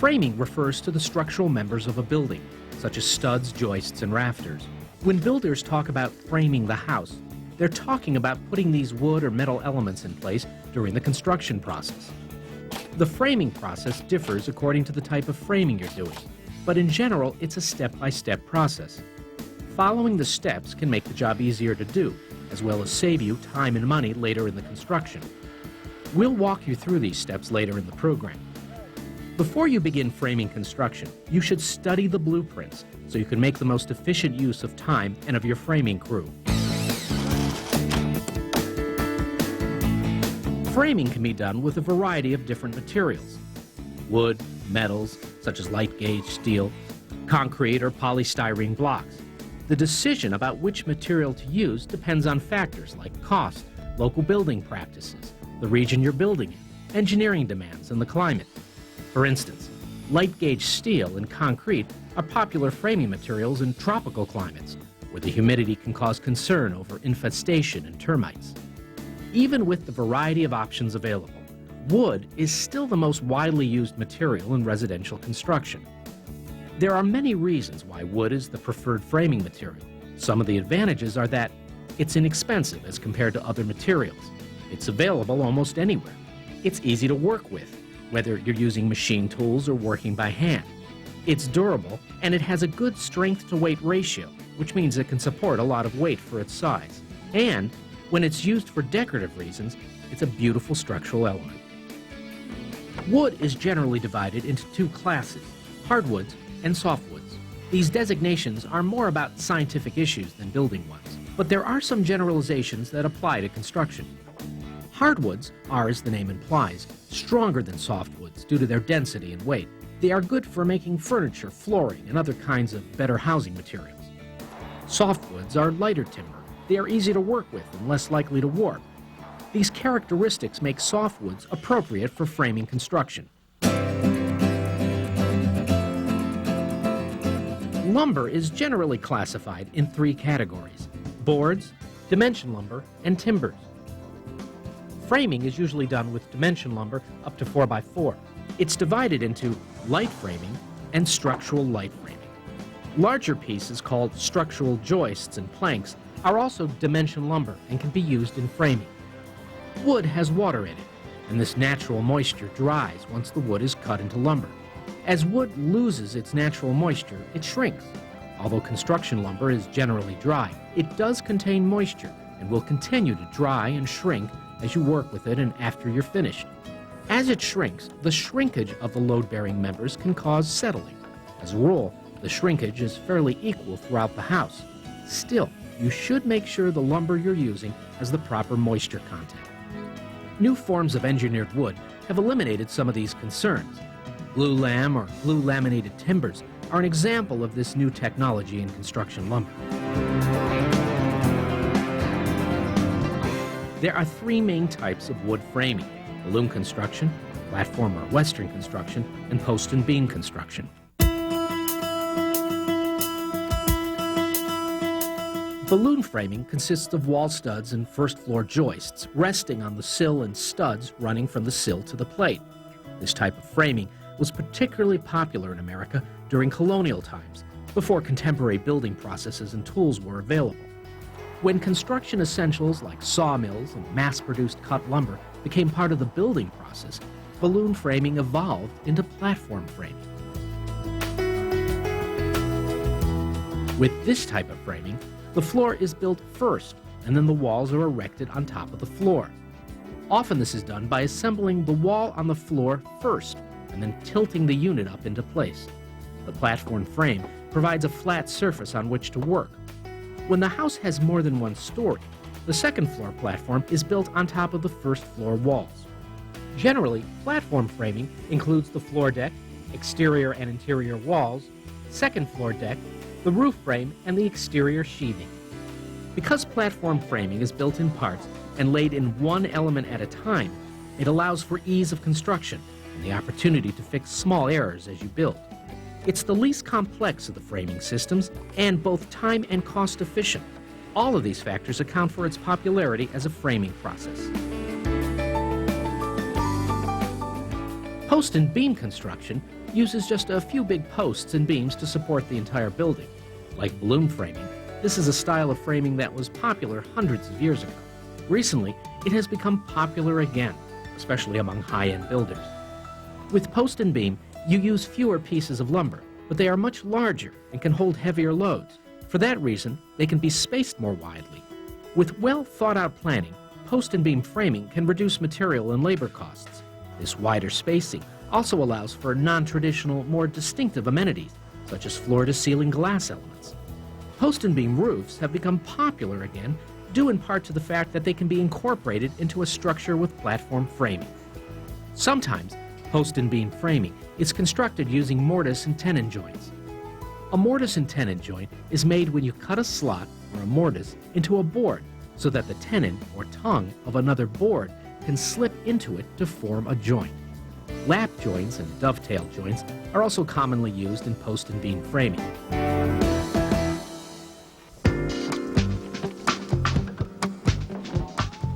Framing refers to the structural members of a building, such as studs, joists, and rafters. When builders talk about framing the house, they're talking about putting these wood or metal elements in place during the construction process. The framing process differs according to the type of framing you're doing, but in general, it's a step-by-step process. Following the steps can make the job easier to do, as well as save you time and money later in the construction. We'll walk you through these steps later in the program. Before you begin framing construction, you should study the blueprints so you can make the most efficient use of time and of your framing crew. Framing can be done with a variety of different materials: wood, metals, such as light gauge steel, concrete or polystyrene blocks. The decision about which material to use depends on factors like cost, local building practices, the region you're building in, engineering demands, and the climate. For instance, light gauge steel and concrete are popular framing materials in tropical climates, where the humidity can cause concern over infestation and termites. Even with the variety of options available, wood is still the most widely used material in residential construction. There are many reasons why wood is the preferred framing material. Some of the advantages are that it's inexpensive as compared to other materials. It's available almost anywhere. It's easy to work with, whether you're using machine tools or working by hand. It's durable, and it has a good strength-to-weight ratio, which means it can support a lot of weight for its size. And when it's used for decorative reasons, it's a beautiful structural element. Wood is generally divided into two classes: hardwoods and softwoods. These designations are more about scientific issues than building ones, but there are some generalizations that apply to construction. Hardwoods are, as the name implies, stronger than softwoods due to their density and weight. They are good for making furniture, flooring, and other kinds of better housing materials. Softwoods are lighter timber. They are easy to work with and less likely to warp. These characteristics make softwoods appropriate for framing construction. Lumber is generally classified in three categories: boards, dimension lumber, and timbers. Framing is usually done with dimension lumber up to 4x4. It's divided into light framing and structural light framing. Larger pieces called structural joists and planks are also dimension lumber and can be used in framing. Wood has water in it, and this natural moisture dries once the wood is cut into lumber. As wood loses its natural moisture, it shrinks. Although construction lumber is generally dry, it does contain moisture and will continue to dry and shrink as you work with it and after you're finished. As it shrinks, the shrinkage of the load-bearing members can cause settling. As a rule, the shrinkage is fairly equal throughout the house. Still, you should make sure the lumber you're using has the proper moisture content. New forms of engineered wood have eliminated some of these concerns. Glulam or glue-laminated timbers are an example of this new technology in construction lumber. There are three main types of wood framing: balloon construction, platform or western construction, and post and beam construction. Balloon framing consists of wall studs and first-floor joists resting on the sill and studs running from the sill to the plate. This type of framing was particularly popular in America during colonial times, before contemporary building processes and tools were available. When construction essentials like sawmills and mass-produced cut lumber became part of the building process, balloon framing evolved into platform framing. With this type of framing, the floor is built first, and then the walls are erected on top of the floor. Often this is done by assembling the wall on the floor first, and then tilting the unit up into place. The platform frame provides a flat surface on which to work. When the house has more than one story, the second floor platform is built on top of the first floor walls. Generally, platform framing includes the floor deck, exterior and interior walls, second floor deck, the roof frame, and the exterior sheathing. Because platform framing is built in parts and laid in one element at a time, it allows for ease of construction and the opportunity to fix small errors as you build. It's the least complex of the framing systems and both time and cost efficient. All of these factors account for its popularity as a framing process. Post and beam construction uses just a few big posts and beams to support the entire building. Like balloon framing, this is a style of framing that was popular hundreds of years ago. Recently, it has become popular again, especially among high-end builders. With post and beam, you use fewer pieces of lumber, but they are much larger and can hold heavier loads. For that reason, they can be spaced more widely. With well-thought-out planning, post and beam framing can reduce material and labor costs. This wider spacing also allows for non-traditional, more distinctive amenities, such as floor-to-ceiling glass elements. Post and beam roofs have become popular again, due in part to the fact that they can be incorporated into a structure with platform framing. Sometimes, post and beam framing is constructed using mortise and tenon joints. A mortise and tenon joint is made when you cut a slot, or a mortise, into a board so that the tenon, or tongue, of another board can slip into it to form a joint. Lap joints and dovetail joints are also commonly used in post and beam framing.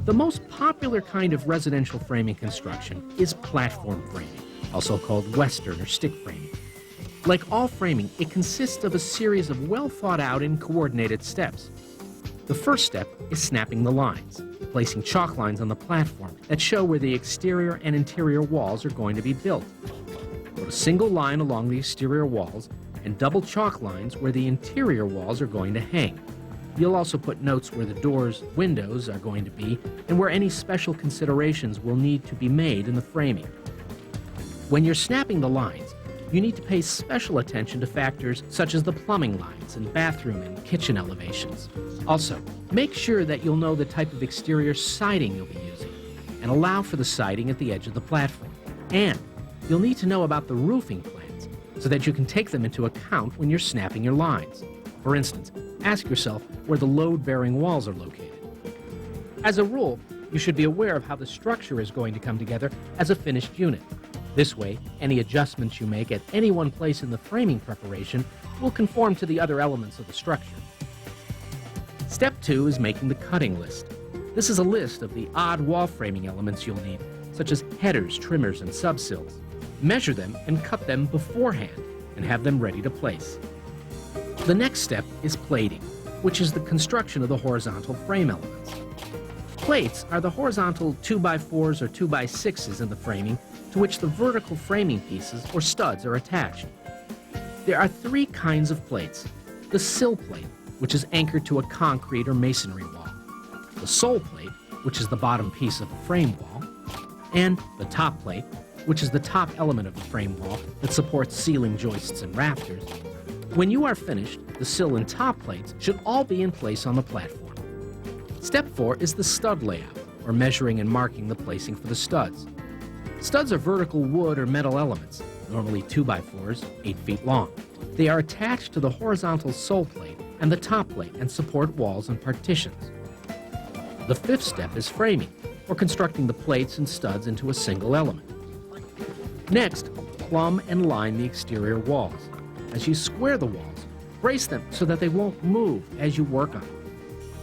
The most popular kind of residential framing construction is platform framing, also called Western or stick framing. Like all framing, it consists of a series of well-thought-out and coordinated steps. The first step is snapping the lines, placing chalk lines on the platform that show where the exterior and interior walls are going to be built. Put a single line along the exterior walls and double chalk lines where the interior walls are going to hang. You'll also put notes where the doors, windows are going to be and where any special considerations will need to be made in the framing. When you're snapping the lines, you need to pay special attention to factors such as the plumbing lines and bathroom and kitchen elevations. Also, make sure that you'll know the type of exterior siding you'll be using and allow for the siding at the edge of the platform. And you'll need to know about the roofing plans so that you can take them into account when you're snapping your lines. For instance, ask yourself where the load-bearing walls are located. As a rule, you should be aware of how the structure is going to come together as a finished unit. This way, any adjustments you make at any one place in the framing preparation will conform to the other elements of the structure. Step 2 is making the cutting list. This is a list of the odd wall framing elements you'll need, such as headers, trimmers, and subsills. Measure them and cut them beforehand and have them ready to place. The next step is plating, which is the construction of the horizontal frame elements. Plates are the horizontal 2x4s or 2x6s in the framing to which the vertical framing pieces or studs are attached. There are 3 kinds of plates: the sill plate, which is anchored to a concrete or masonry wall, the sole plate, which is the bottom piece of the frame wall, and the top plate, which is the top element of the frame wall that supports ceiling joists and rafters. When you are finished, the sill and top plates should all be in place on the platform. Step 4 is the stud layout, or measuring and marking the placing for the studs. Studs are vertical wood or metal elements, normally 2x4s, 8 feet long. They are attached to the horizontal sole plate and the top plate and support walls and partitions. The 5th step is framing, or constructing the plates and studs into a single element. Next, plumb and line the exterior walls. As you square the walls, brace them so that they won't move as you work on them.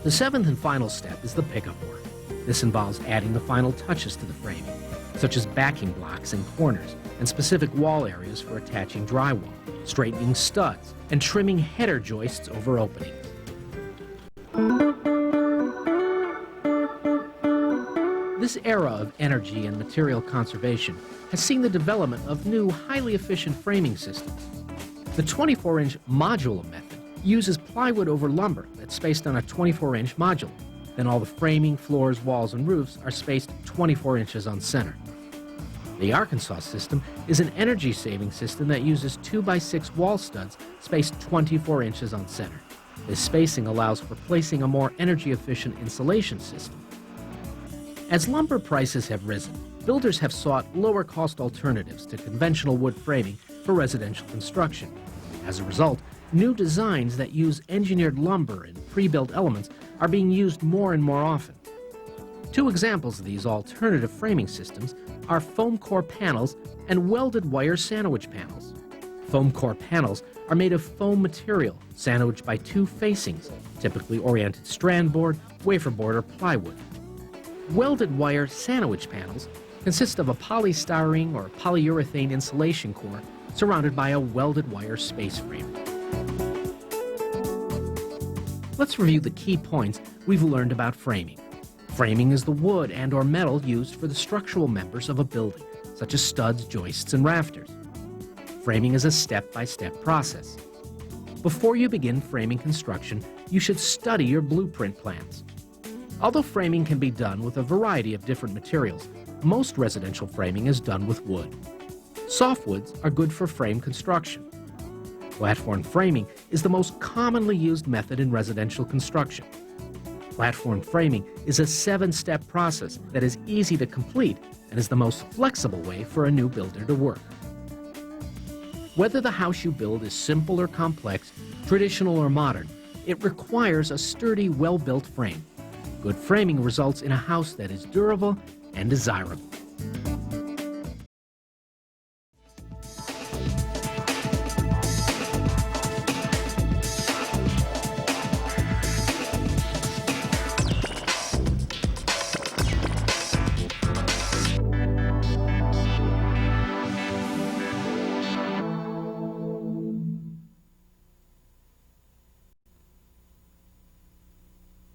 The 7th and final step is the pickup work. This involves adding the final touches to the framing, such as backing blocks and corners, and specific wall areas for attaching drywall, straightening studs, and trimming header joists over openings. This era of energy and material conservation has seen the development of new, highly efficient framing systems. The 24-inch modula method uses plywood over lumber that's spaced on a 24-inch module. Then all the framing, floors, walls, and roofs are spaced 24 inches on center. The Arkansas system is an energy-saving system that uses 2x6 wall studs spaced 24 inches on center. This spacing allows for placing a more energy-efficient insulation system. As lumber prices have risen, builders have sought lower-cost alternatives to conventional wood framing for residential construction. As a result, new designs that use engineered lumber and pre-built elements are being used more and more often. 2 examples of these alternative framing systems are foam core panels and welded wire sandwich panels. Foam core panels are made of foam material sandwiched by 2 facings, typically oriented strand board, wafer board, or plywood. Welded wire sandwich panels consist of a polystyrene or polyurethane insulation core surrounded by a welded wire space frame. Let's review the key points we've learned about framing. Framing is the wood and/or metal used for the structural members of a building, such as studs, joists, and rafters. Framing is a step-by-step process. Before you begin framing construction, you should study your blueprint plans. Although framing can be done with a variety of different materials, most residential framing is done with wood. Softwoods are good for frame construction. Platform framing is the most commonly used method in residential construction. Platform framing is a 7-step process that is easy to complete and is the most flexible way for a new builder to work. Whether the house you build is simple or complex, traditional or modern, it requires a sturdy, well-built frame. Good framing results in a house that is durable and desirable.